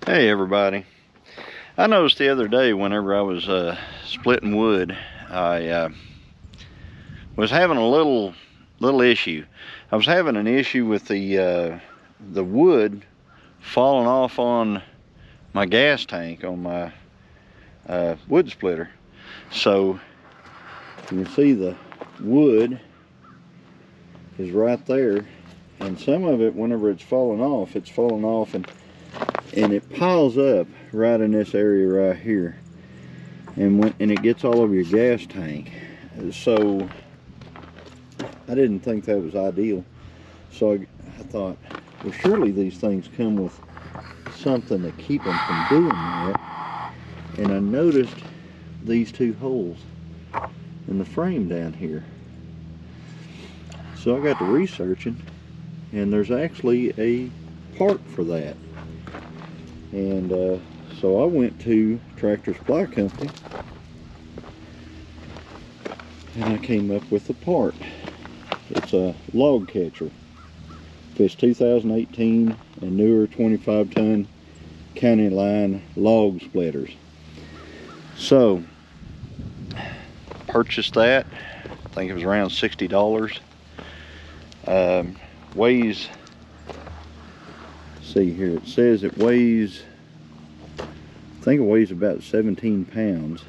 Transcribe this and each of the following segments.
Hey everybody. I noticed the other day whenever I was splitting wood, I was having a little issue. I was having an issue with the wood falling off on my gas tank on my wood splitter. So you can see the wood is right there, and some of it, whenever it's falling off and it piles up right in this area right here, and it gets all over your gas tank. So I didn't think that was ideal. So I thought, well, surely these things come with something to keep them from doing that. And I noticed these two holes in the frame down here. So I got to researching, and there's actually a part for that. And so I went to Tractor Supply Company, and I came up with the part. It's a log catcher. It's 2018 and newer 25-ton Countyline log splitters. So purchased that. I think it was around $60. Weighs, see here, it says it weighs, I think it weighs about 17 pounds,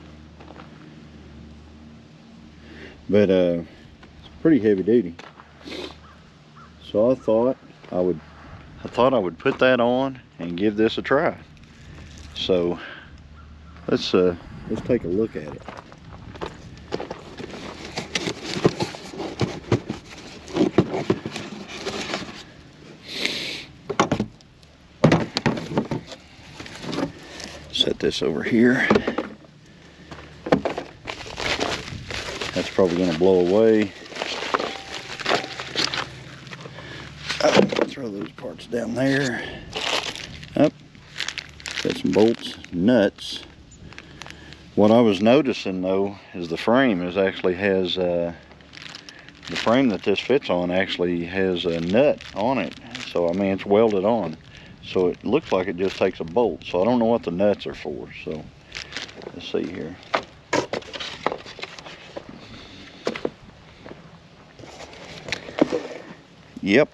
but it's pretty heavy duty. So I thought I would put that on and give this a try. So let's take a look at it. Set this over here. That's probably going to blow away. Throw those parts down there. Up. Got some bolts, nuts. What I was noticing though is the frame actually has the frame that this fits on actually has a nut on it. So I mean, it's welded on. So it looks like it just takes a bolt. So I don't know what the nuts are for. So let's see here. Yep.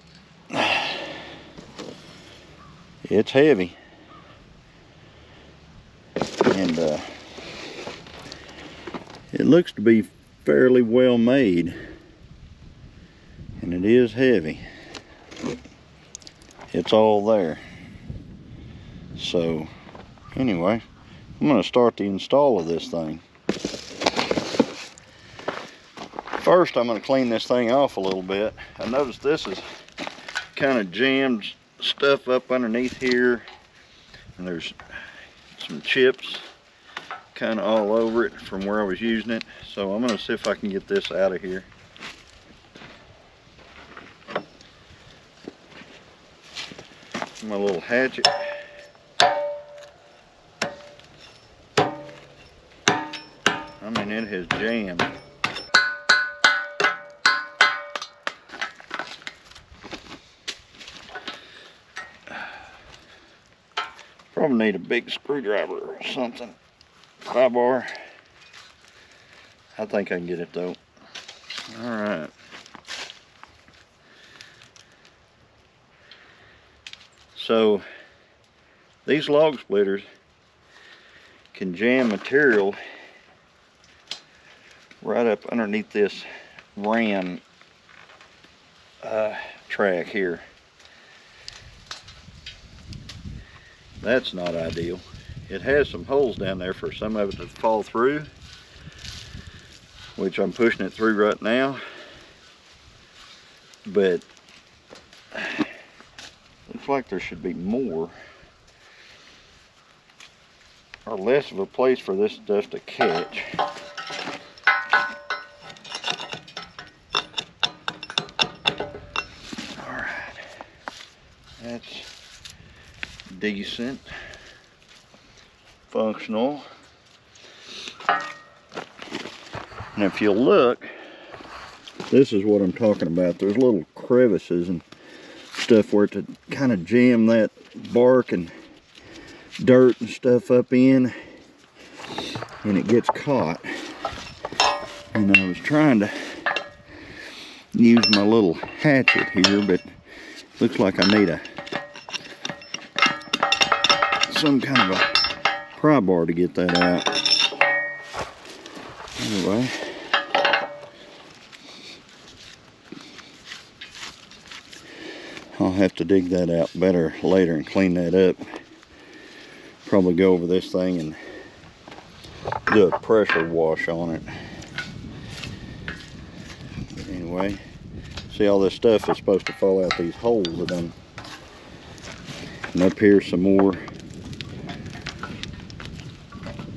It's heavy. And it looks to be fairly well made. And it is heavy. It's all there. So anyway, I'm going to start the install of this thing. First, I'm going to clean this thing off a little bit. I noticed this is kind of jammed stuff up underneath here, and there's some chips kind of all over it from where I was using it. So I'm going to see if I can get this out of here. My little hatchet. I mean, it has jammed. Probably need a big screwdriver or something. 5-bar. I think I can get it though. Alright. So these log splitters can jam material right up underneath this ram track here. That's not ideal. It has some holes down there for some of it to fall through, which I'm pushing it through right now. But looks like there should be more or less of a place for this stuff to catch. Alright, that's decent, functional. And if you look, this is what I'm talking about. There's little crevices and stuff where to kind of jam that bark and dirt and stuff up in, and it gets caught. And I was trying to use my little hatchet here, but looks like I need some kind of a pry bar to get that out. Anyway, I'll have to dig that out better later and clean that up. Probably go over this thing and do a pressure wash on it. But anyway, see all this stuff is supposed to fall out these holes of them. And up here some more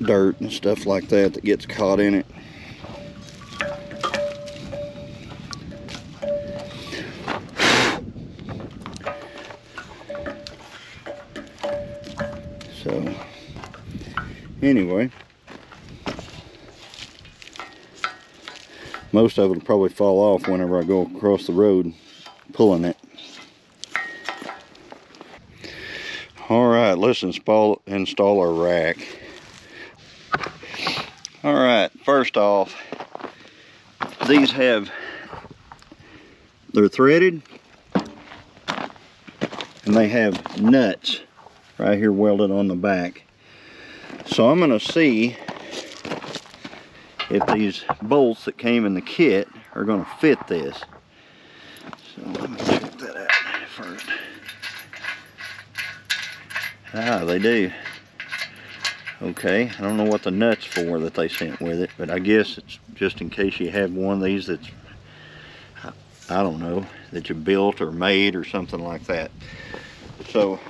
dirt and stuff like that that gets caught in it. So anyway, most of it will probably fall off whenever I go across the road pulling it. Alright, let's install our rack. Alright, first off, they're threaded, and they have nuts right here welded on the back. So I'm going to see if these bolts that came in the kit are going to fit this. So let me check that out first. Ah, they do. Okay, I don't know what the nuts for that they sent with it, but I guess it's just in case you have one of these that's, I don't know, that you built or made or something like that. So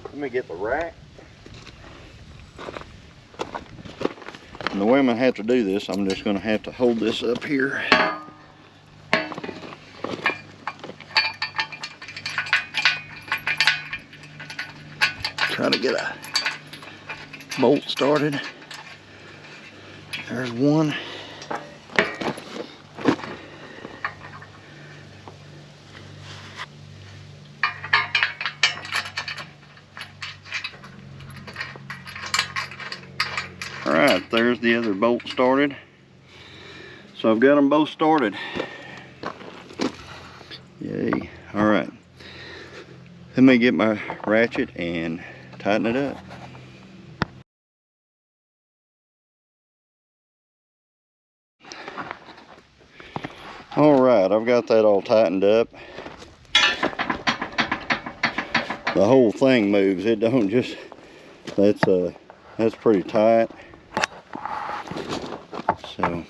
let me get the rack. And the way I'm going to have to do this, I'm just going to have to hold this up here. Try to get a bolt started. There's one. Alright, there's the other bolt started. So I've got them both started. Yay. Alright. Let me get my ratchet and tighten it up. Alright, I've got that all tightened up. The whole thing moves. It don't just, that's pretty tight. So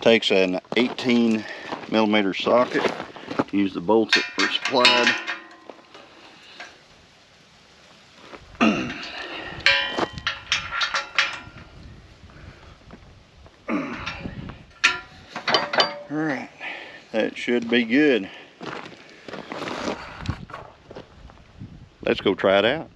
takes an 18mm socket to use the bolts that were supplied. Alright, that should be good. Let's go try it out.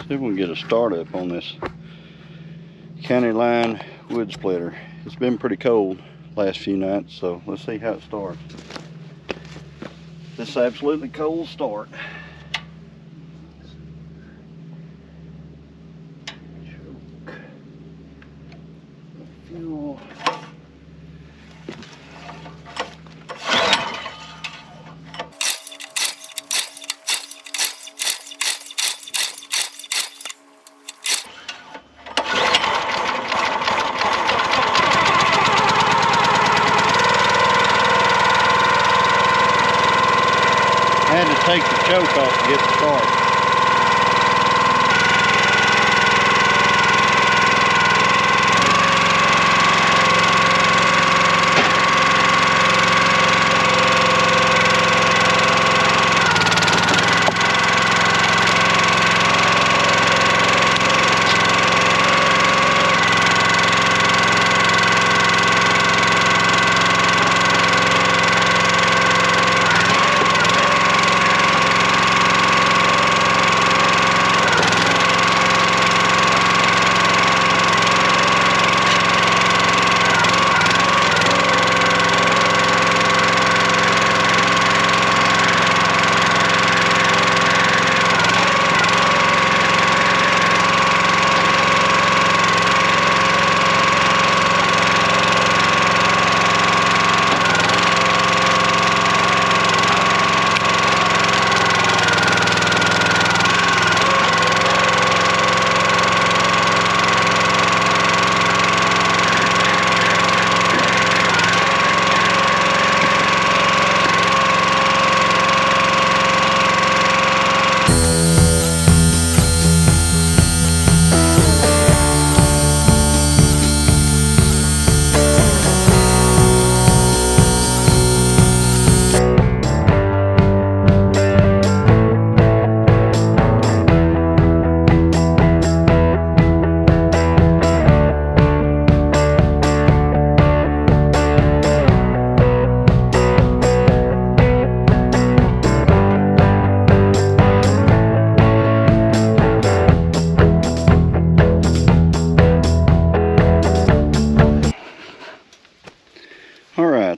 See if we can get a start up on this Countyline wood splitter. It's been pretty cold last few nights, so let's see how it starts. This is absolutely cold start. Choke. Fuel. had to take the choke off to get the start.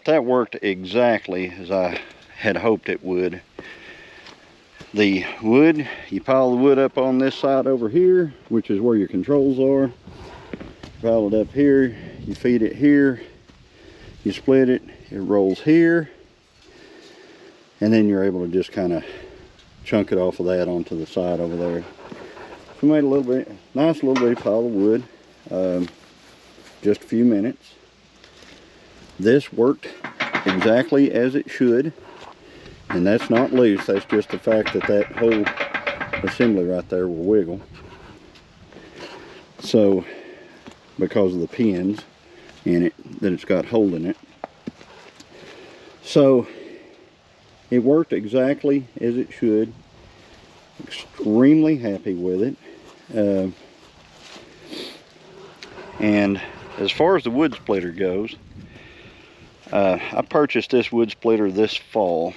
That worked exactly as I had hoped it would. The wood, you pile the wood up on this side over here, which is where your controls are. Pile it up here, you feed it here, you split it, it rolls here, and then you're able to just kind of chunk it off of that onto the side over there. So made a little bit, nice little bitty pile of wood, just a few minutes. This worked exactly as it should, and that's not loose, that's just the fact that that whole assembly right there will wiggle. So, because of the pins in it that it's got holding it. So, it worked exactly as it should. Extremely happy with it. And as far as the wood splitter goes, I purchased this wood splitter this fall,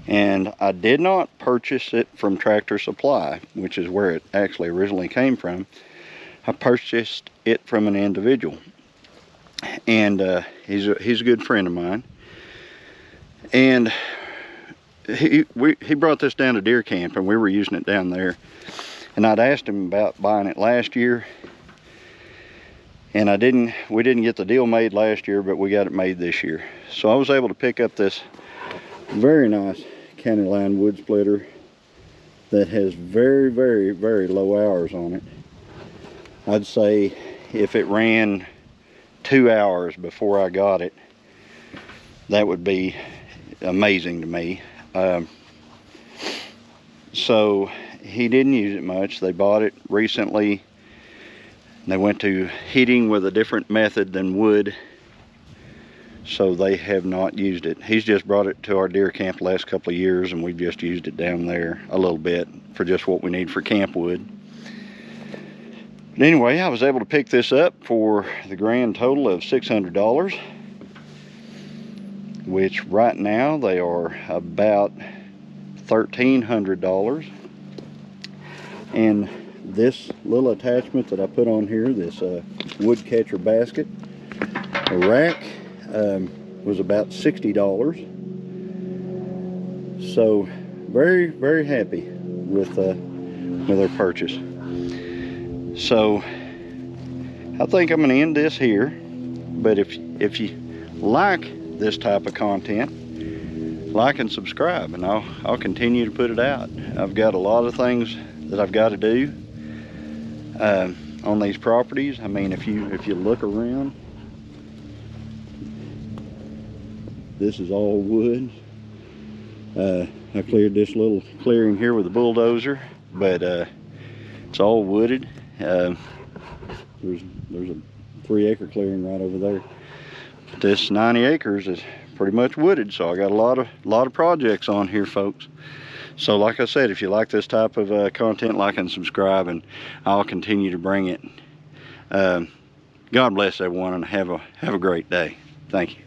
and I did not purchase it from Tractor Supply, which is where it actually originally came from. I purchased it from an individual, and he's a good friend of mine, and he brought this down to deer camp, and we were using it down there, and I'd asked him about buying it last year. And we didn't get the deal made last year, but we got it made this year. So I was able to pick up this very nice Countyline wood splitter that has very, very, very low hours on it. I'd say if it ran 2 hours before I got it, that would be amazing to me. So he didn't use it much. They bought it recently. They went to heating with a different method than wood, so they have not used it. He's just brought it to our deer camp the last couple of years, and we've just used it down there a little bit for just what we need for camp wood. But anyway, I was able to pick this up for the grand total of $600, which right now they are about $1,300. And this little attachment that I put on here, this wood catcher basket, a rack, was about $60. So very, very happy with our purchase. So I think I'm going to end this here. But if you like this type of content, like and subscribe, and I'll continue to put it out. I've got a lot of things that I've got to do on these properties. I mean, if you look around, this is all wood. I cleared this little clearing here with a bulldozer, but it's all wooded. There's a 3-acre clearing right over there. This 90 acres is pretty much wooded, so I got a lot of projects on here, folks. So like I said, if you like this type of content, like and subscribe, and I'll continue to bring it. God bless everyone, and have a great day. Thank you.